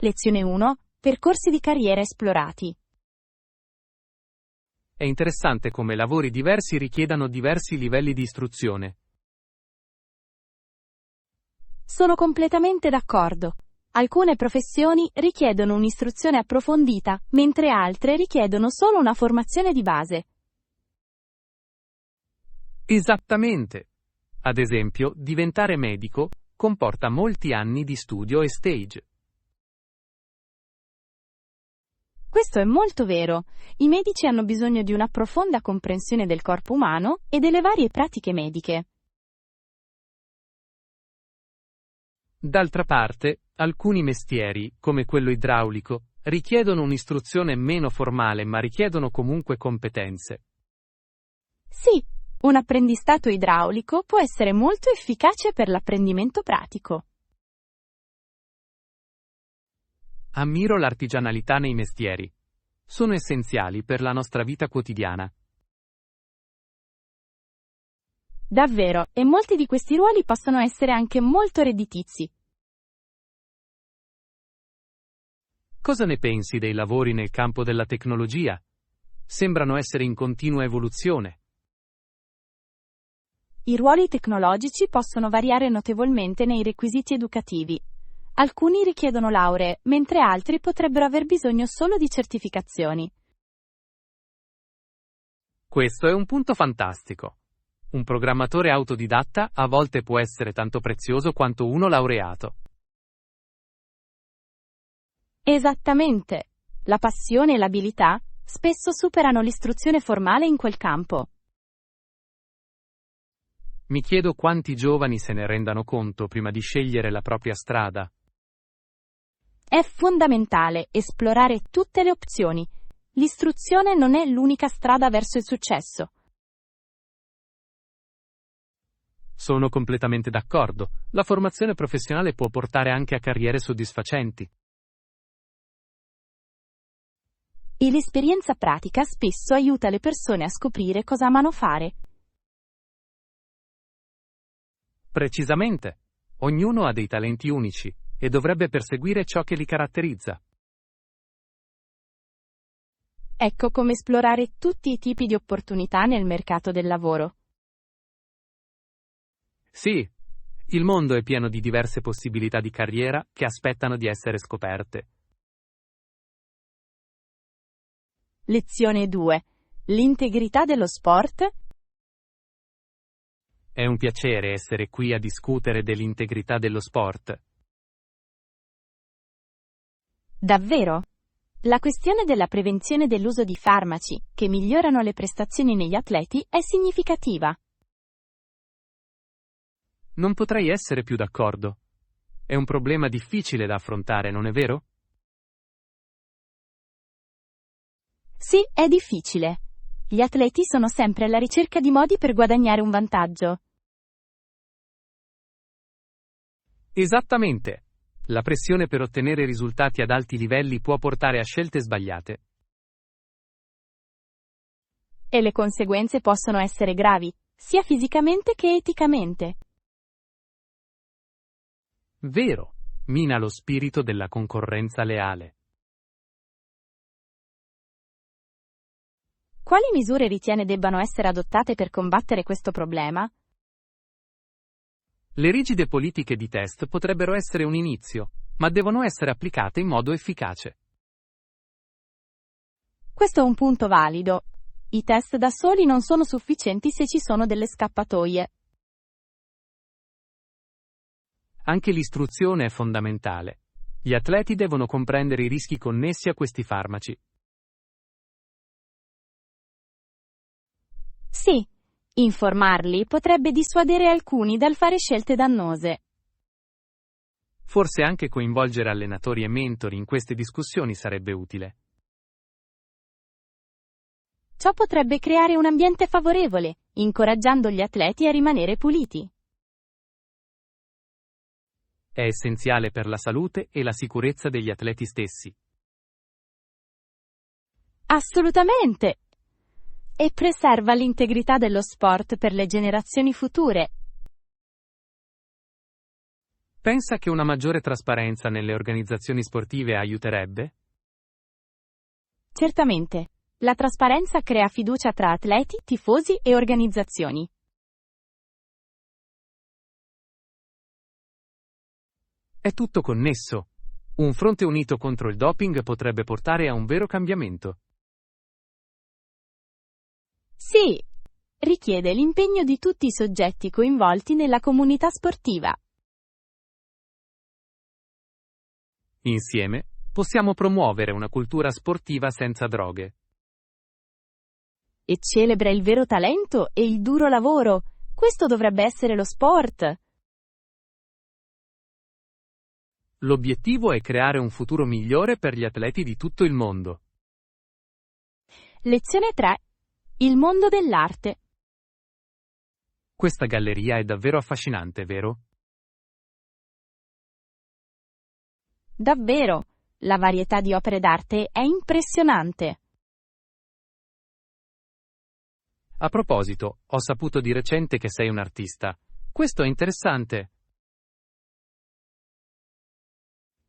Lezione 1. Percorsi di carriera esplorati. È interessante come lavori diversi richiedano diversi livelli di istruzione. Sono completamente d'accordo. Alcune professioni richiedono un'istruzione approfondita, mentre altre richiedono solo una formazione di base. Esattamente. Ad esempio, diventare medico comporta molti anni di studio e stage. Questo è molto vero. I medici hanno bisogno di una profonda comprensione del corpo umano e delle varie pratiche mediche. D'altra parte, alcuni mestieri, come quello idraulico, richiedono un'istruzione meno formale ma richiedono comunque competenze. Sì, un apprendistato idraulico può essere molto efficace per l'apprendimento pratico. Ammiro l'artigianalità nei mestieri. Sono essenziali per la nostra vita quotidiana. Davvero, e molti di questi ruoli possono essere anche molto redditizi. Cosa ne pensi dei lavori nel campo della tecnologia? Sembrano essere in continua evoluzione. I ruoli tecnologici possono variare notevolmente nei requisiti educativi. Alcuni richiedono lauree, mentre altri potrebbero aver bisogno solo di certificazioni. Questo è un punto fantastico. Un programmatore autodidatta a volte può essere tanto prezioso quanto uno laureato. Esattamente. La passione e l'abilità spesso superano l'istruzione formale in quel campo. Mi chiedo quanti giovani se ne rendano conto prima di scegliere la propria strada. È fondamentale esplorare tutte le opzioni. L'istruzione non è l'unica strada verso il successo. Sono completamente d'accordo. La formazione professionale può portare anche a carriere soddisfacenti. E l'esperienza pratica spesso aiuta le persone a scoprire cosa amano fare. Precisamente. Ognuno ha dei talenti unici e dovrebbe perseguire ciò che li caratterizza. Ecco come esplorare tutti i tipi di opportunità nel mercato del lavoro. Sì, il mondo è pieno di diverse possibilità di carriera che aspettano di essere scoperte. Lezione 2. L'integrità dello sport. È un piacere essere qui a discutere dell'integrità dello sport. Davvero? La questione della prevenzione dell'uso di farmaci, che migliorano le prestazioni negli atleti, è significativa. Non potrei essere più d'accordo. È un problema difficile da affrontare, non è vero? Sì, è difficile. Gli atleti sono sempre alla ricerca di modi per guadagnare un vantaggio. Esattamente. La pressione per ottenere risultati ad alti livelli può portare a scelte sbagliate. E le conseguenze possono essere gravi, sia fisicamente che eticamente. Vero, mina lo spirito della concorrenza leale. Quali misure ritiene debbano essere adottate per combattere questo problema? Le rigide politiche di test potrebbero essere un inizio, ma devono essere applicate in modo efficace. Questo è un punto valido. I test da soli non sono sufficienti se ci sono delle scappatoie. Anche l'istruzione è fondamentale. Gli atleti devono comprendere i rischi connessi a questi farmaci. Sì, informarli potrebbe dissuadere alcuni dal fare scelte dannose. Forse anche coinvolgere allenatori e mentori in queste discussioni sarebbe utile. Ciò potrebbe creare un ambiente favorevole, incoraggiando gli atleti a rimanere puliti. È essenziale per la salute e la sicurezza degli atleti stessi. Assolutamente! E preserva l'integrità dello sport per le generazioni future. Pensa che una maggiore trasparenza nelle organizzazioni sportive aiuterebbe? Certamente. La trasparenza crea fiducia tra atleti, tifosi e organizzazioni. È tutto connesso. Un fronte unito contro il doping potrebbe portare a un vero cambiamento. Sì, richiede l'impegno di tutti i soggetti coinvolti nella comunità sportiva. Insieme, possiamo promuovere una cultura sportiva senza droghe. E celebra il vero talento e il duro lavoro. Questo dovrebbe essere lo sport. L'obiettivo è creare un futuro migliore per gli atleti di tutto il mondo. Lezione 3. Il mondo dell'arte. Questa galleria è davvero affascinante, vero? Davvero, la varietà di opere d'arte è impressionante. A proposito, ho saputo di recente che sei un artista. Questo è interessante.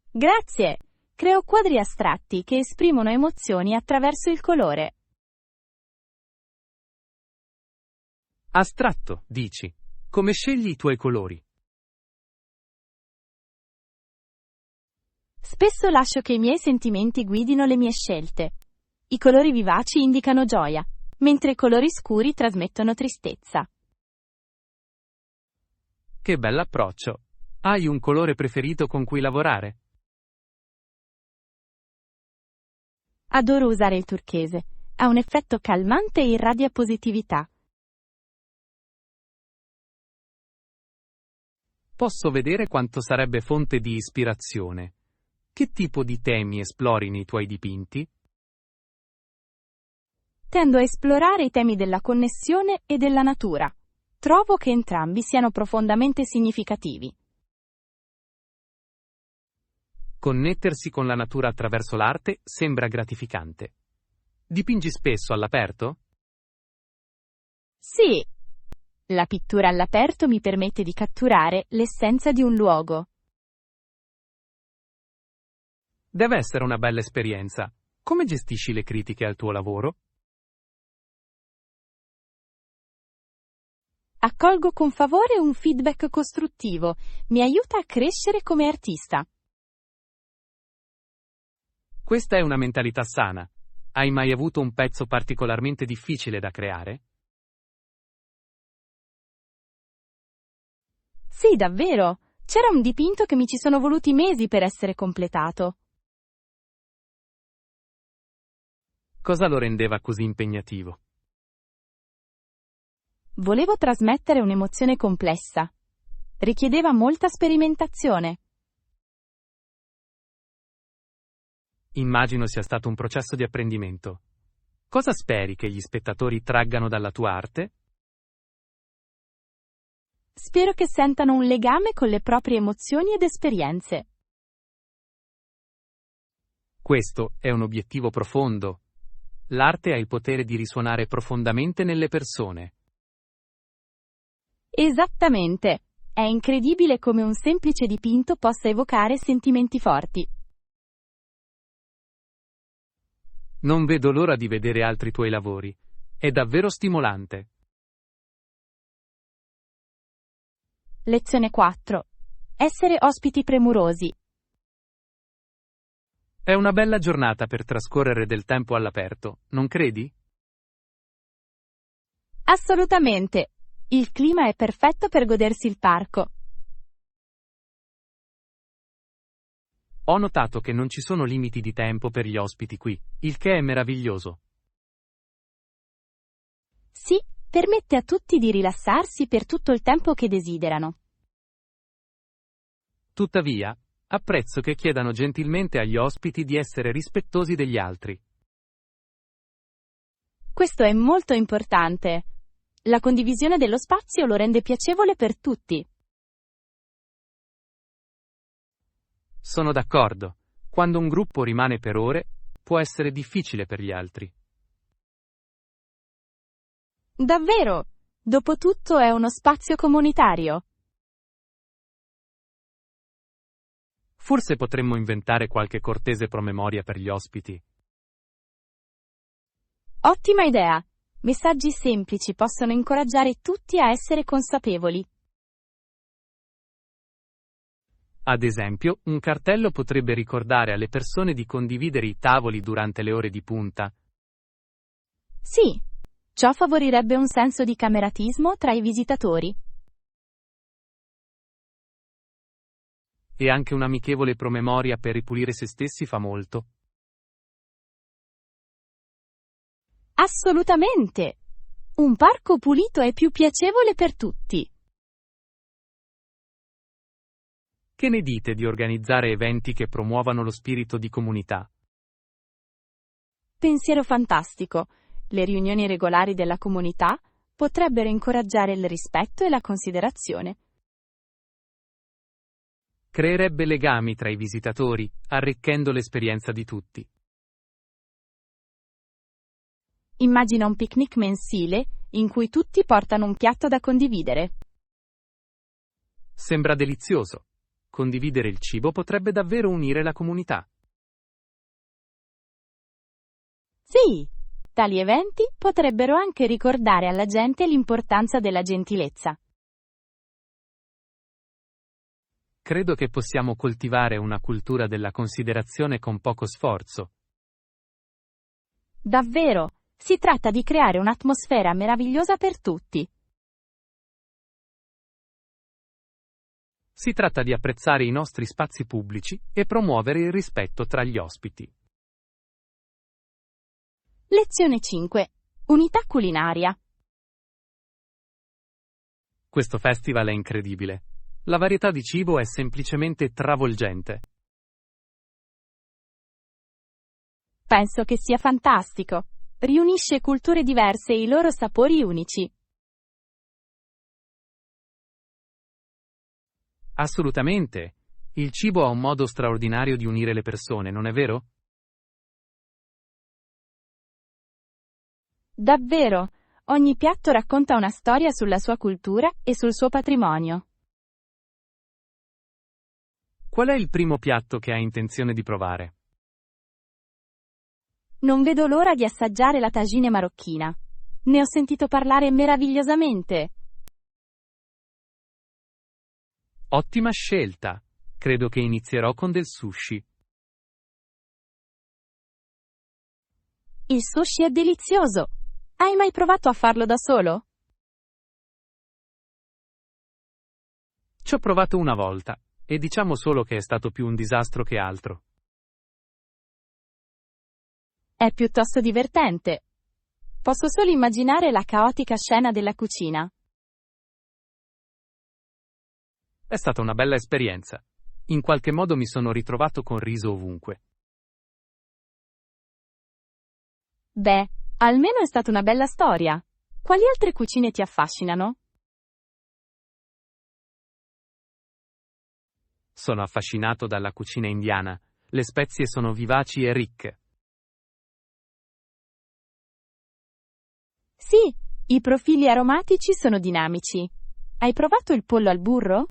Grazie! Creo quadri astratti che esprimono emozioni attraverso il colore. Astratto, dici. Come scegli i tuoi colori? Spesso lascio che i miei sentimenti guidino le mie scelte. I colori vivaci indicano gioia, mentre i colori scuri trasmettono tristezza. Che bell'approccio. Hai un colore preferito con cui lavorare? Adoro usare il turchese. Ha un effetto calmante e irradia positività. Posso vedere quanto sarebbe fonte di ispirazione. Che tipo di temi esplori nei tuoi dipinti? Tendo a esplorare i temi della connessione e della natura. Trovo che entrambi siano profondamente significativi. Connettersi con la natura attraverso l'arte sembra gratificante. Dipingi spesso all'aperto? Sì. La pittura all'aperto mi permette di catturare l'essenza di un luogo. Deve essere una bella esperienza. Come gestisci le critiche al tuo lavoro? Accolgo con favore un feedback costruttivo. Mi aiuta a crescere come artista. Questa è una mentalità sana. Hai mai avuto un pezzo particolarmente difficile da creare? Sì, davvero. C'era un dipinto che mi ci sono voluti mesi per essere completato. Cosa lo rendeva così impegnativo? Volevo trasmettere un'emozione complessa. Richiedeva molta sperimentazione. Immagino sia stato un processo di apprendimento. Cosa speri che gli spettatori traggano dalla tua arte? Spero che sentano un legame con le proprie emozioni ed esperienze. Questo è un obiettivo profondo. L'arte ha il potere di risuonare profondamente nelle persone. Esattamente. È incredibile come un semplice dipinto possa evocare sentimenti forti. Non vedo l'ora di vedere altri tuoi lavori. È davvero stimolante. Lezione 4. Essere ospiti premurosi. È una bella giornata per trascorrere del tempo all'aperto, non credi? Assolutamente. Il clima è perfetto per godersi il parco. Ho notato che non ci sono limiti di tempo per gli ospiti qui, il che è meraviglioso. Sì, permette a tutti di rilassarsi per tutto il tempo che desiderano. Tuttavia, apprezzo che chiedano gentilmente agli ospiti di essere rispettosi degli altri. Questo è molto importante. La condivisione dello spazio lo rende piacevole per tutti. Sono d'accordo. Quando un gruppo rimane per ore, può essere difficile per gli altri. Davvero! Dopotutto è uno spazio comunitario. Forse potremmo inventare qualche cortese promemoria per gli ospiti. Ottima idea! Messaggi semplici possono incoraggiare tutti a essere consapevoli. Ad esempio, un cartello potrebbe ricordare alle persone di condividere i tavoli durante le ore di punta. Sì, ciò favorirebbe un senso di cameratismo tra i visitatori. E anche un'amichevole promemoria per ripulire se stessi fa molto. Assolutamente! Un parco pulito è più piacevole per tutti. Che ne dite di organizzare eventi che promuovano lo spirito di comunità? Pensiero fantastico! Le riunioni regolari della comunità potrebbero incoraggiare il rispetto e la considerazione. Creerebbe legami tra i visitatori, arricchendo l'esperienza di tutti. Immagina un picnic mensile in cui tutti portano un piatto da condividere. Sembra delizioso. Condividere il cibo potrebbe davvero unire la comunità. Sì, tali eventi potrebbero anche ricordare alla gente l'importanza della gentilezza. Credo che possiamo coltivare una cultura della considerazione con poco sforzo. Davvero, si tratta di creare un'atmosfera meravigliosa per tutti. Si tratta di apprezzare i nostri spazi pubblici e promuovere il rispetto tra gli ospiti. Lezione 5. Unità culinaria. Questo festival è incredibile. La varietà di cibo è semplicemente travolgente. Penso che sia fantastico. Riunisce culture diverse e i loro sapori unici. Assolutamente. Il cibo ha un modo straordinario di unire le persone, non è vero? Davvero, ogni piatto racconta una storia sulla sua cultura e sul suo patrimonio. Qual è il primo piatto che hai intenzione di provare? Non vedo l'ora di assaggiare la tagine marocchina. Ne ho sentito parlare meravigliosamente. Ottima scelta. Credo che inizierò con del sushi. Il sushi è delizioso. Hai mai provato a farlo da solo? Ci ho provato una volta, e diciamo solo che è stato più un disastro che altro. È piuttosto divertente. Posso solo immaginare la caotica scena della cucina. È stata una bella esperienza. In qualche modo mi sono ritrovato con riso ovunque. Beh, almeno è stata una bella storia. Quali altre cucine ti affascinano? Sono affascinato dalla cucina indiana. Le spezie sono vivaci e ricche. Sì, i profili aromatici sono dinamici. Hai provato il pollo al burro?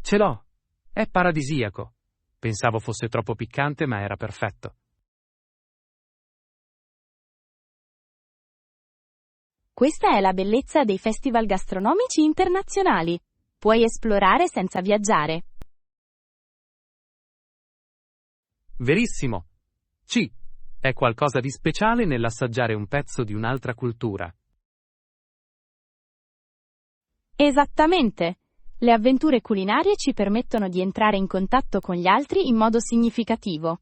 Ce l'ho! È paradisiaco. Pensavo fosse troppo piccante, ma era perfetto. Questa è la bellezza dei festival gastronomici internazionali. Puoi esplorare senza viaggiare. Verissimo! Sì, è qualcosa di speciale nell'assaggiare un pezzo di un'altra cultura. Esattamente. Le avventure culinarie ci permettono di entrare in contatto con gli altri in modo significativo.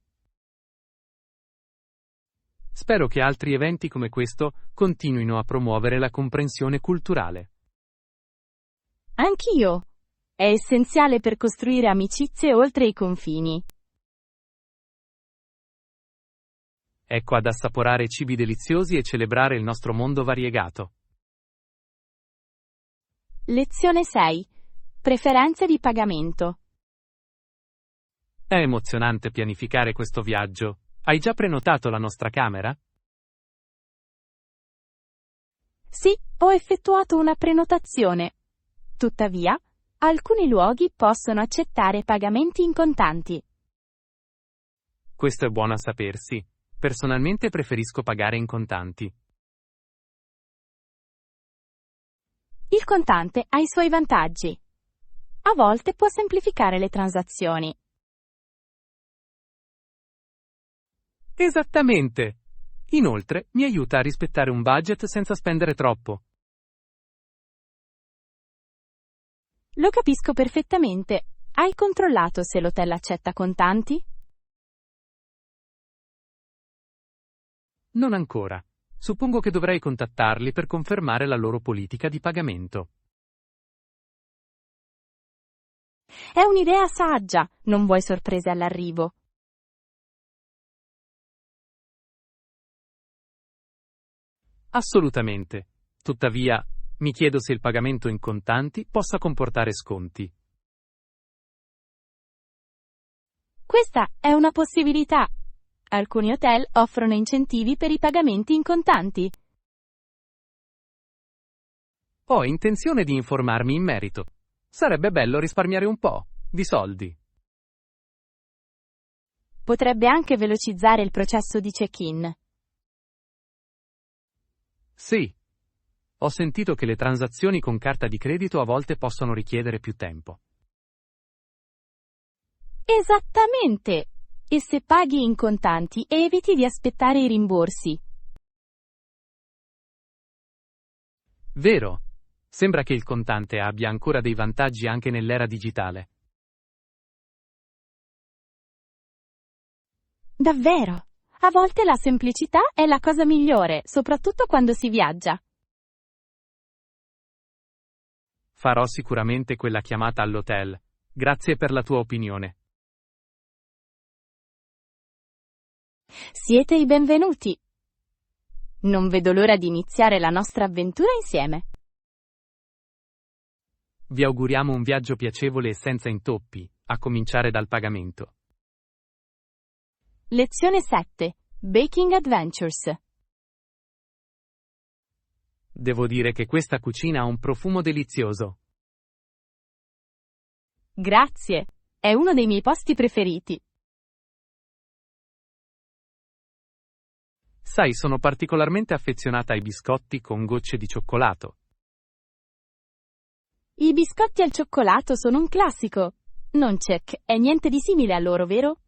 Spero che altri eventi come questo continuino a promuovere la comprensione culturale. Anch'io. È essenziale per costruire amicizie oltre i confini. Ecco ad assaporare cibi deliziosi e celebrare il nostro mondo variegato. Lezione 6. Preferenze di pagamento. È emozionante pianificare questo viaggio. Hai già prenotato la nostra camera? Sì, ho effettuato una prenotazione. Tuttavia, alcuni luoghi possono accettare pagamenti in contanti. Questo è buono a sapersi. Personalmente preferisco pagare in contanti. Il contante ha i suoi vantaggi. A volte può semplificare le transazioni. Esattamente! Inoltre, mi aiuta a rispettare un budget senza spendere troppo. Lo capisco perfettamente. Hai controllato se l'hotel accetta contanti? Non ancora. Suppongo che dovrei contattarli per confermare la loro politica di pagamento. È un'idea saggia, non vuoi sorprese all'arrivo. Assolutamente. Tuttavia, mi chiedo se il pagamento in contanti possa comportare sconti. Questa è una possibilità. Alcuni hotel offrono incentivi per i pagamenti in contanti. Ho intenzione di informarmi in merito. Sarebbe bello risparmiare un po' di soldi. Potrebbe anche velocizzare il processo di check-in. Sì. Ho sentito che le transazioni con carta di credito a volte possono richiedere più tempo. Esattamente! E se paghi in contanti, eviti di aspettare i rimborsi. Vero. Sembra che il contante abbia ancora dei vantaggi anche nell'era digitale. Davvero? A volte la semplicità è la cosa migliore, soprattutto quando si viaggia. Farò sicuramente quella chiamata all'hotel. Grazie per la tua opinione. Siete i benvenuti. Non vedo l'ora di iniziare la nostra avventura insieme. Vi auguriamo un viaggio piacevole e senza intoppi, a cominciare dal pagamento. Lezione 7. Baking Adventures. Devo dire che questa cucina ha un profumo delizioso. Grazie. È uno dei miei posti preferiti. Sai, sono particolarmente affezionata ai biscotti con gocce di cioccolato. I biscotti al cioccolato sono un classico. Non c'è niente di simile a loro, vero?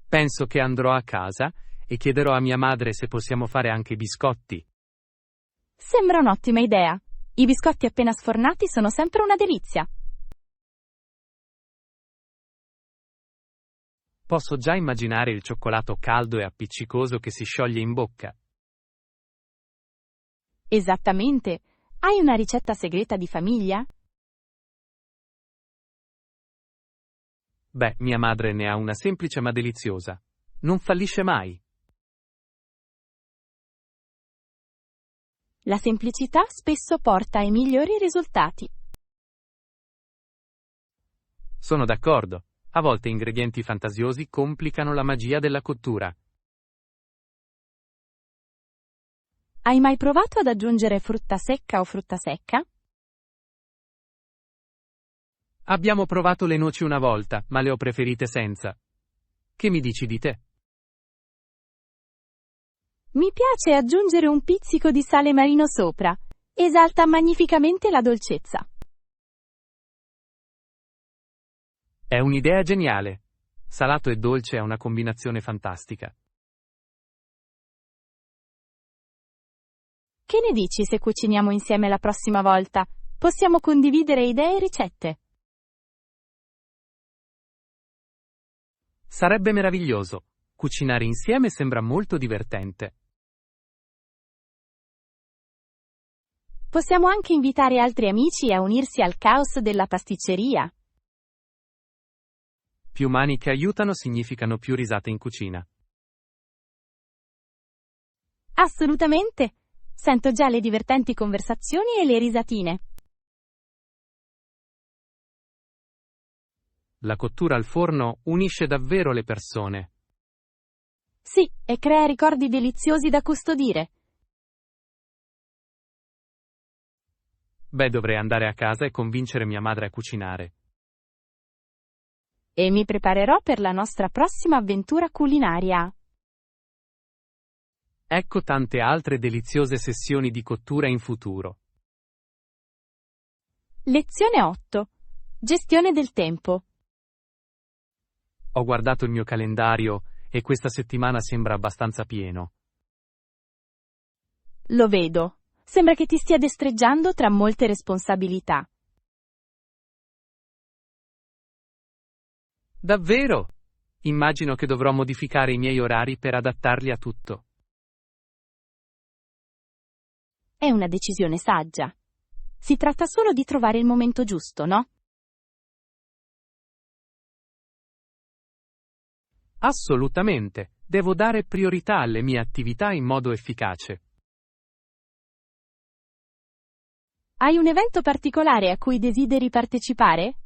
Penso che andrò a casa e chiederò a mia madre se possiamo fare anche biscotti. Sembra un'ottima idea. I biscotti appena sfornati sono sempre una delizia. Posso già immaginare il cioccolato caldo e appiccicoso che si scioglie in bocca. Esattamente. Hai una ricetta segreta di famiglia? Beh, mia madre ne ha una semplice ma deliziosa. Non fallisce mai. La semplicità spesso porta ai migliori risultati. Sono d'accordo. A volte ingredienti fantasiosi complicano la magia della cottura. Hai mai provato ad aggiungere frutta secca o frutta secca? Abbiamo provato le noci una volta, ma le ho preferite senza. Che mi dici di te? Mi piace aggiungere un pizzico di sale marino sopra. Esalta magnificamente la dolcezza. È un'idea geniale. Salato e dolce è una combinazione fantastica. Che ne dici se cuciniamo insieme la prossima volta? Possiamo condividere idee e ricette. Sarebbe meraviglioso. Cucinare insieme sembra molto divertente. Possiamo anche invitare altri amici a unirsi al caos della pasticceria. Più mani che aiutano significano più risate in cucina. Assolutamente. Sento già le divertenti conversazioni e le risatine. La cottura al forno unisce davvero le persone. Sì, e crea ricordi deliziosi da custodire. Beh, dovrei andare a casa e convincere mia madre a cucinare. E mi preparerò per la nostra prossima avventura culinaria. Ecco tante altre deliziose sessioni di cottura in futuro. Lezione 8. Gestione del tempo. Ho guardato il mio calendario e questa settimana sembra abbastanza pieno. Lo vedo. Sembra che ti stia destreggiando tra molte responsabilità. Davvero? Immagino che dovrò modificare i miei orari per adattarli a tutto. È una decisione saggia. Si tratta solo di trovare il momento giusto, no? Assolutamente. Devo dare priorità alle mie attività in modo efficace. Hai un evento particolare a cui desideri partecipare?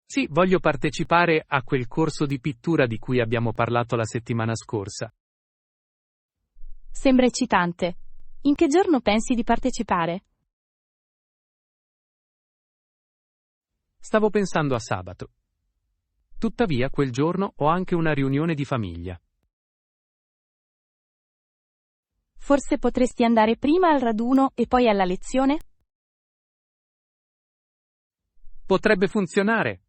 Sì, voglio partecipare a quel corso di pittura di cui abbiamo parlato la settimana scorsa. Sembra eccitante. In che giorno pensi di partecipare? Stavo pensando a sabato. Tuttavia, quel giorno ho anche una riunione di famiglia. Forse potresti andare prima al raduno e poi alla lezione? Potrebbe funzionare.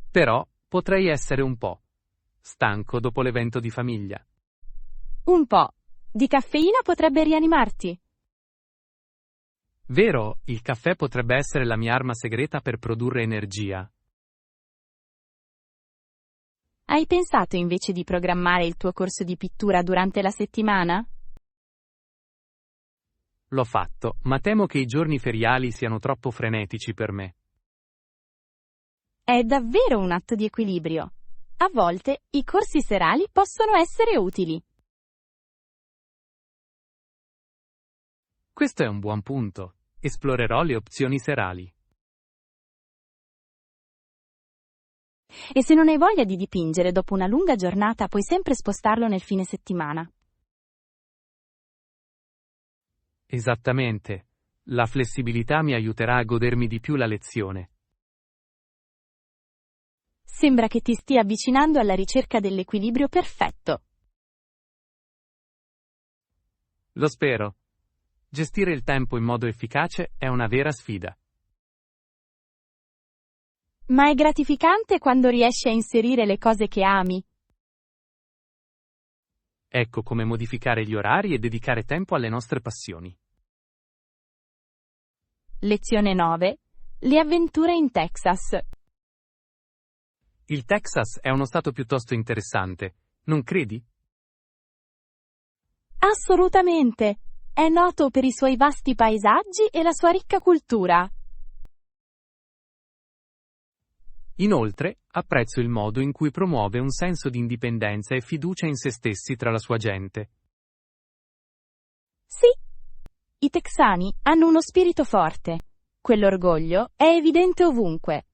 Però potrei essere un po' stanco dopo l'evento di famiglia. Un po' di caffeina potrebbe rianimarti. Vero, il caffè potrebbe essere la mia arma segreta per produrre energia. Hai pensato invece di programmare il tuo corso di pittura durante la settimana? L'ho fatto, ma temo che i giorni feriali siano troppo frenetici per me. È davvero un atto di equilibrio. A volte i corsi serali possono essere utili. Questo è un buon punto. Esplorerò le opzioni serali. E se non hai voglia di dipingere dopo una lunga giornata, puoi sempre spostarlo nel fine settimana. Esattamente. La flessibilità mi aiuterà a godermi di più la lezione. Sembra che ti stia avvicinando alla ricerca dell'equilibrio perfetto. Lo spero. Gestire il tempo in modo efficace è una vera sfida. Ma è gratificante quando riesci a inserire le cose che ami. Ecco come modificare gli orari e dedicare tempo alle nostre passioni. Lezione 9. Le avventure in Texas. Il Texas è uno stato piuttosto interessante, non credi? Assolutamente. È noto per i suoi vasti paesaggi e la sua ricca cultura. Inoltre, apprezzo il modo in cui promuove un senso di indipendenza e fiducia in se stessi tra la sua gente. Sì, i texani hanno uno spirito forte. Quell'orgoglio è evidente ovunque.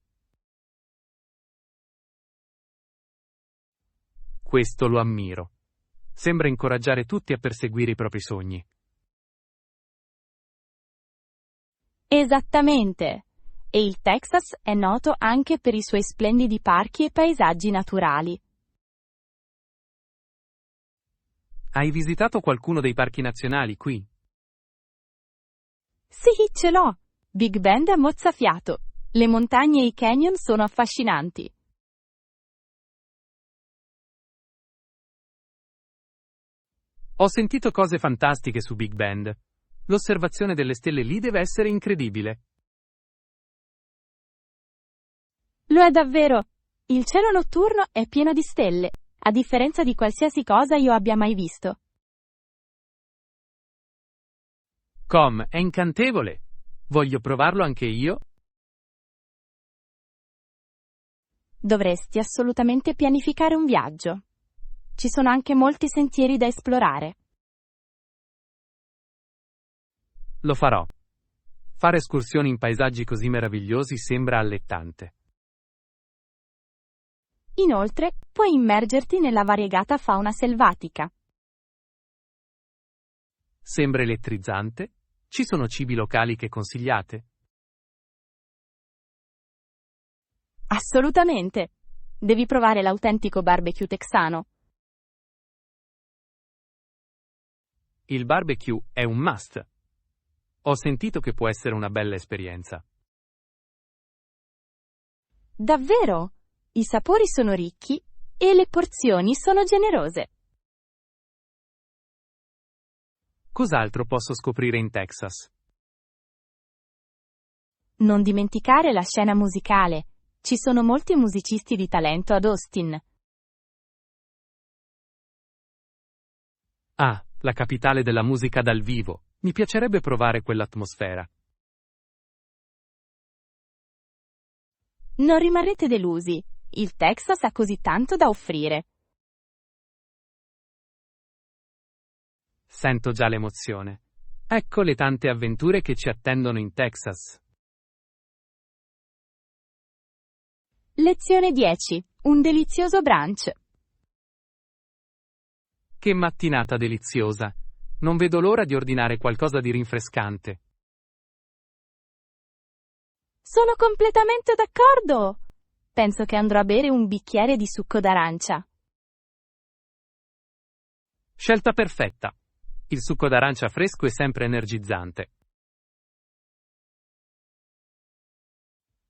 Questo lo ammiro. Sembra incoraggiare tutti a perseguire i propri sogni. Esattamente. E il Texas è noto anche per i suoi splendidi parchi e paesaggi naturali. Hai visitato qualcuno dei parchi nazionali qui? Sì, ce l'ho. Big Bend a mozzafiato. Le montagne e i canyon sono affascinanti. Ho sentito cose fantastiche su Big Bend. L'osservazione delle stelle lì deve essere incredibile. Lo è davvero. Il cielo notturno è pieno di stelle, a differenza di qualsiasi cosa io abbia mai visto. È incantevole. Voglio provarlo anche io. Dovresti assolutamente pianificare un viaggio. Ci sono anche molti sentieri da esplorare. Lo farò. Fare escursioni in paesaggi così meravigliosi sembra allettante. Inoltre, puoi immergerti nella variegata fauna selvatica. Sembra elettrizzante. Ci sono cibi locali che consigliate? Assolutamente! Devi provare l'autentico barbecue texano. Il barbecue è un must. Ho sentito che può essere una bella esperienza. Davvero? I sapori sono ricchi e le porzioni sono generose. Cos'altro posso scoprire in Texas? Non dimenticare la scena musicale. Ci sono molti musicisti di talento ad Austin. Ah, la capitale della musica dal vivo. Mi piacerebbe provare quell'atmosfera. Non rimarrete delusi. Il Texas ha così tanto da offrire. Sento già l'emozione. Ecco le tante avventure che ci attendono in Texas. Lezione 10. Un delizioso brunch. Che mattinata deliziosa! Non vedo l'ora di ordinare qualcosa di rinfrescante. Sono completamente d'accordo! Penso che andrò a bere un bicchiere di succo d'arancia. Scelta perfetta. Il succo d'arancia fresco è sempre energizzante.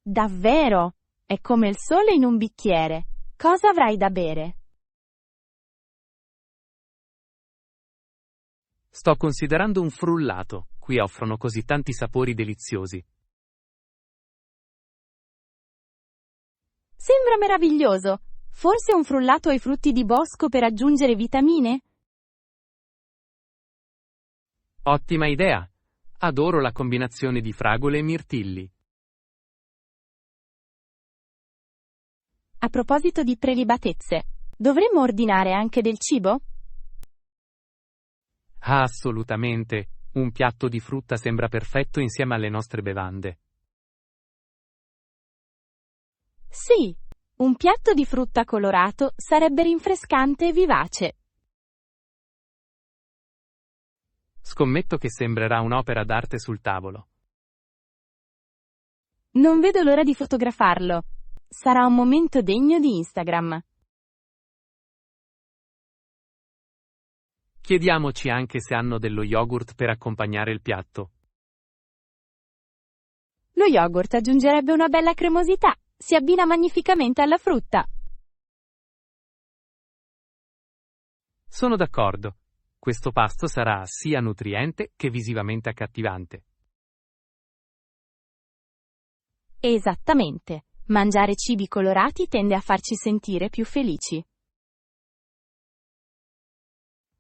Davvero? È come il sole in un bicchiere. Cosa avrai da bere? Sto considerando un frullato. Qui offrono così tanti sapori deliziosi. Sembra meraviglioso. Forse un frullato ai frutti di bosco per aggiungere vitamine? Ottima idea! Adoro la combinazione di fragole e mirtilli. A proposito di prelibatezze, dovremmo ordinare anche del cibo? Ah, assolutamente. Un piatto di frutta sembra perfetto insieme alle nostre bevande. Sì, un piatto di frutta colorato sarebbe rinfrescante e vivace. Scommetto che sembrerà un'opera d'arte sul tavolo. Non vedo l'ora di fotografarlo. Sarà un momento degno di Instagram. Chiediamoci anche se hanno dello yogurt per accompagnare il piatto. Lo yogurt aggiungerebbe una bella cremosità. Si abbina magnificamente alla frutta. Sono d'accordo. Questo pasto sarà sia nutriente che visivamente accattivante. Esattamente. Mangiare cibi colorati tende a farci sentire più felici.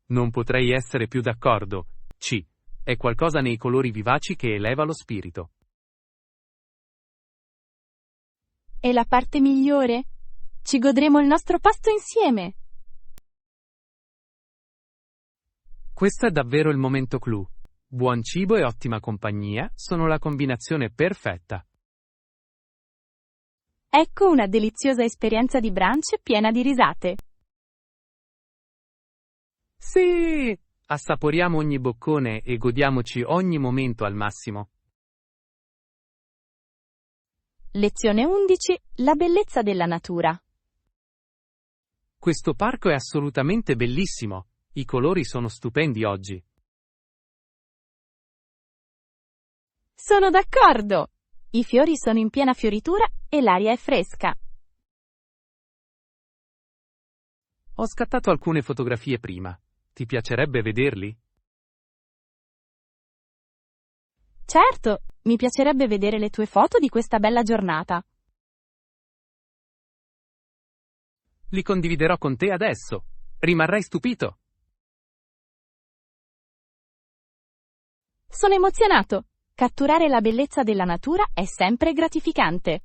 Non potrei essere più d'accordo. C. È qualcosa nei colori vivaci che eleva lo spirito. E la parte migliore? Ci godremo il nostro pasto insieme. Questo è davvero il momento clou. Buon cibo e ottima compagnia sono la combinazione perfetta. Ecco una deliziosa esperienza di brunch piena di risate. Sì! Assaporiamo ogni boccone e godiamoci ogni momento al massimo. Lezione 11. La bellezza della natura. Questo parco è assolutamente bellissimo. I colori sono stupendi oggi. Sono d'accordo! I fiori sono in piena fioritura e l'aria è fresca. Ho scattato alcune fotografie prima. Ti piacerebbe vederli? Certo, mi piacerebbe vedere le tue foto di questa bella giornata. Li condividerò con te adesso. Rimarrai stupito. Sono emozionato. Catturare la bellezza della natura è sempre gratificante.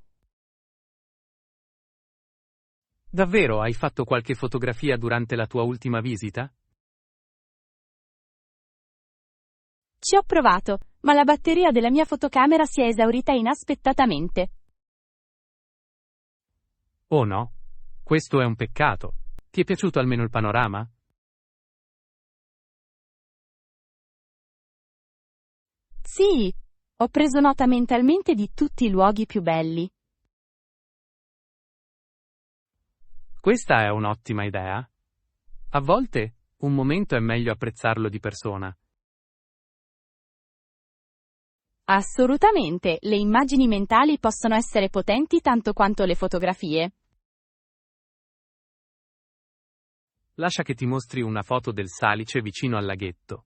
Davvero hai fatto qualche fotografia durante la tua ultima visita? Ci ho provato, ma la batteria della mia fotocamera si è esaurita inaspettatamente. Oh no? Questo è un peccato. Ti è piaciuto almeno il panorama? Sì, ho preso nota mentalmente di tutti i luoghi più belli. Questa è un'ottima idea. A volte, un momento è meglio apprezzarlo di persona. Assolutamente, le immagini mentali possono essere potenti tanto quanto le fotografie. Lascia che ti mostri una foto del salice vicino al laghetto.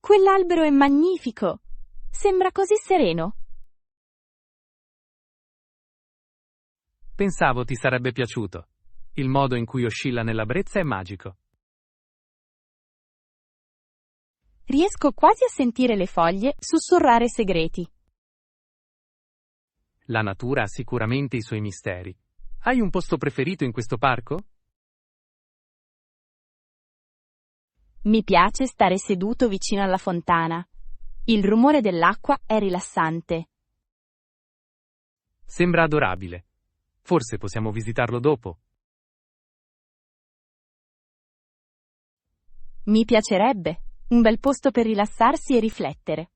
Quell'albero è magnifico! Sembra così sereno. Pensavo ti sarebbe piaciuto. Il modo in cui oscilla nella brezza è magico. Riesco quasi a sentire le foglie sussurrare segreti. La natura ha sicuramente i suoi misteri. Hai un posto preferito in questo parco? Mi piace stare seduto vicino alla fontana. Il rumore dell'acqua è rilassante. Sembra adorabile. Forse possiamo visitarlo dopo. Mi piacerebbe. Un bel posto per rilassarsi e riflettere.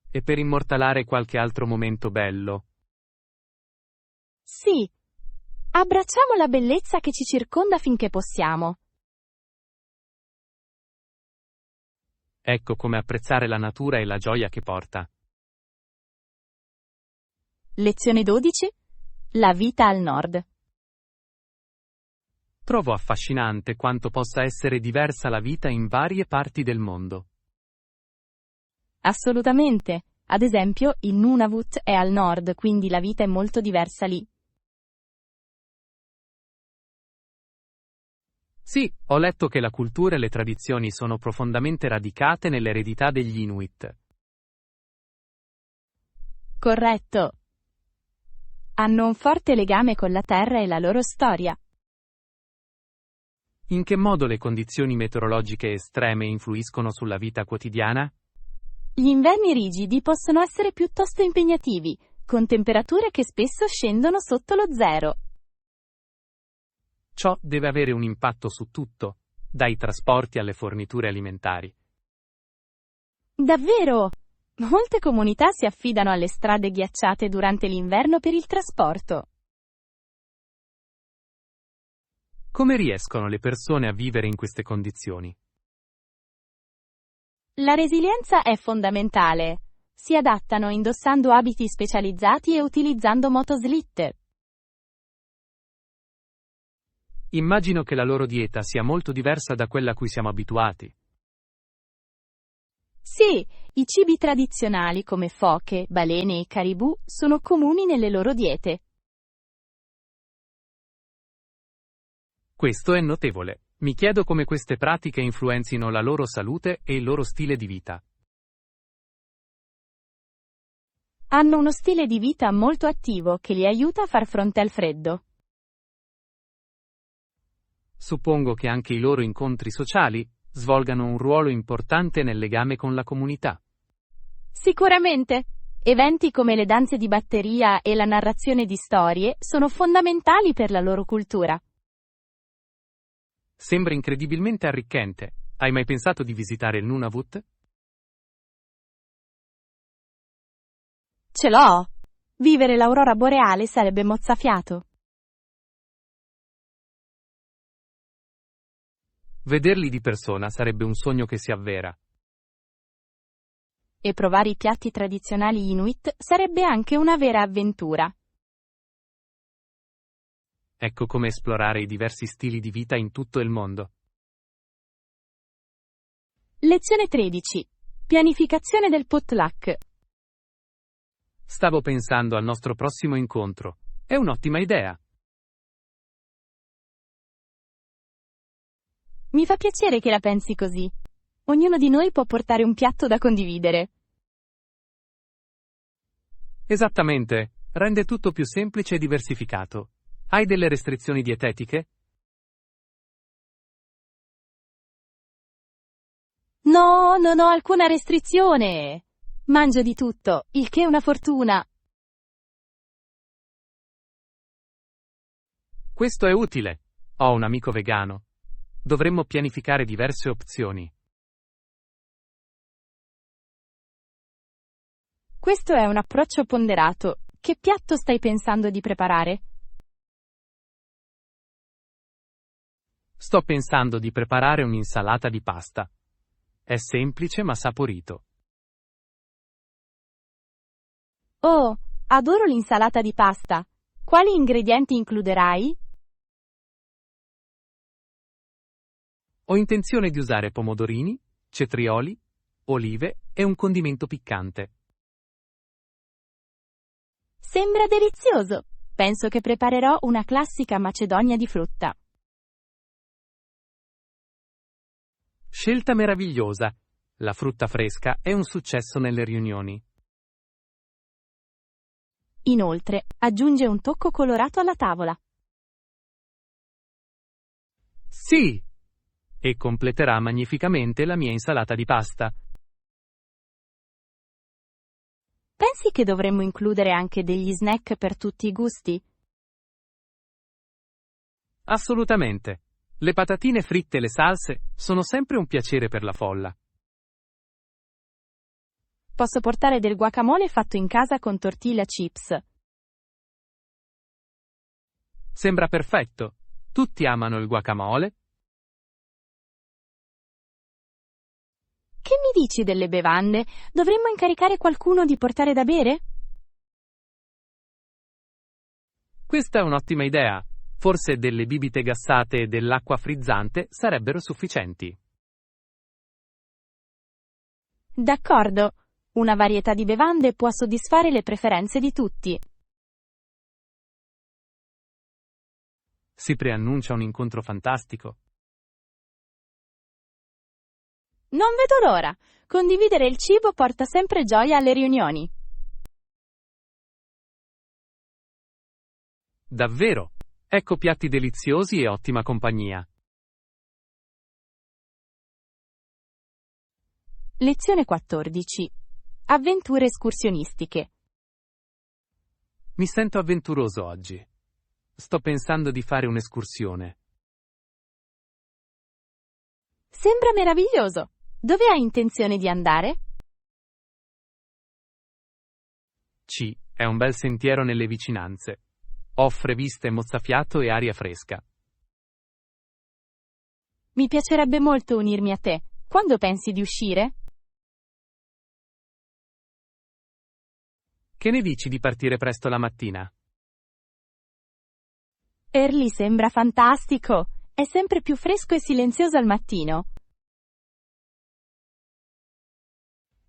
E per immortalare qualche altro momento bello. Sì. Abbracciamo la bellezza che ci circonda finché possiamo. Ecco come apprezzare la natura e la gioia che porta. Lezione 12. La vita al nord. Trovo affascinante quanto possa essere diversa la vita in varie parti del mondo. Assolutamente. Ad esempio, il Nunavut è al nord, quindi la vita è molto diversa lì. Sì, ho letto che la cultura e le tradizioni sono profondamente radicate nell'eredità degli Inuit. Corretto. Hanno un forte legame con la terra e la loro storia. In che modo le condizioni meteorologiche estreme influiscono sulla vita quotidiana? Gli inverni rigidi possono essere piuttosto impegnativi, con temperature che spesso scendono sotto lo zero. Ciò deve avere un impatto su tutto, dai trasporti alle forniture alimentari. Davvero? Molte comunità si affidano alle strade ghiacciate durante l'inverno per il trasporto. Come riescono le persone a vivere in queste condizioni? La resilienza è fondamentale. Si adattano indossando abiti specializzati e utilizzando motoslitter. Immagino che la loro dieta sia molto diversa da quella a cui siamo abituati. Sì, i cibi tradizionali come foche, balene e caribù sono comuni nelle loro diete. Questo è notevole. Mi chiedo come queste pratiche influenzino la loro salute e il loro stile di vita. Hanno uno stile di vita molto attivo che li aiuta a far fronte al freddo. Suppongo che anche i loro incontri sociali svolgano un ruolo importante nel legame con la comunità. Sicuramente. Eventi come le danze di batteria e la narrazione di storie sono fondamentali per la loro cultura. Sembra incredibilmente arricchente. Hai mai pensato di visitare il Nunavut? Ce l'ho! Vivere l'aurora boreale sarebbe mozzafiato. Vederli di persona sarebbe un sogno che si avvera. E provare i piatti tradizionali Inuit sarebbe anche una vera avventura. Ecco come esplorare i diversi stili di vita in tutto il mondo. Lezione 13. Pianificazione del potluck. Stavo pensando al nostro prossimo incontro. È un'ottima idea. Mi fa piacere che la pensi così. Ognuno di noi può portare un piatto da condividere. Esattamente, rende tutto più semplice e diversificato. Hai delle restrizioni dietetiche? No, non ho alcuna restrizione. Mangio di tutto, il che è una fortuna. Questo è utile. Ho un amico vegano. Dovremmo pianificare diverse opzioni. Questo è un approccio ponderato. Che piatto stai pensando di preparare? Sto pensando di preparare un'insalata di pasta. È semplice ma saporito. Oh, adoro l'insalata di pasta. Quali ingredienti includerai? Ho intenzione di usare pomodorini, cetrioli, olive e un condimento piccante. Sembra delizioso. Penso che preparerò una classica macedonia di frutta. Scelta meravigliosa. La frutta fresca è un successo nelle riunioni. Inoltre, aggiunge un tocco colorato alla tavola. Sì! E completerà magnificamente la mia insalata di pasta. Pensi che dovremmo includere anche degli snack per tutti i gusti? Assolutamente. Le patatine fritte e le salse sono sempre un piacere per la folla. Posso portare del guacamole fatto in casa con tortilla chips. Sembra perfetto. Tutti amano il guacamole. Che mi dici delle bevande? Dovremmo incaricare qualcuno di portare da bere? Questa è un'ottima idea. Forse delle bibite gassate e dell'acqua frizzante sarebbero sufficienti. D'accordo. Una varietà di bevande può soddisfare le preferenze di tutti. Si preannuncia un incontro fantastico. Non vedo l'ora. Condividere il cibo porta sempre gioia alle riunioni. Davvero. Ecco piatti deliziosi e ottima compagnia. Lezione 14. Avventure escursionistiche. Mi sento avventuroso oggi. Sto pensando di fare un'escursione. Sembra meraviglioso. Dove hai intenzione di andare? C. È un bel sentiero nelle vicinanze. Offre viste mozzafiato e aria fresca. Mi piacerebbe molto unirmi a te. Quando pensi di uscire? Che ne dici di partire presto la mattina? Early sembra fantastico. È sempre più fresco e silenzioso al mattino.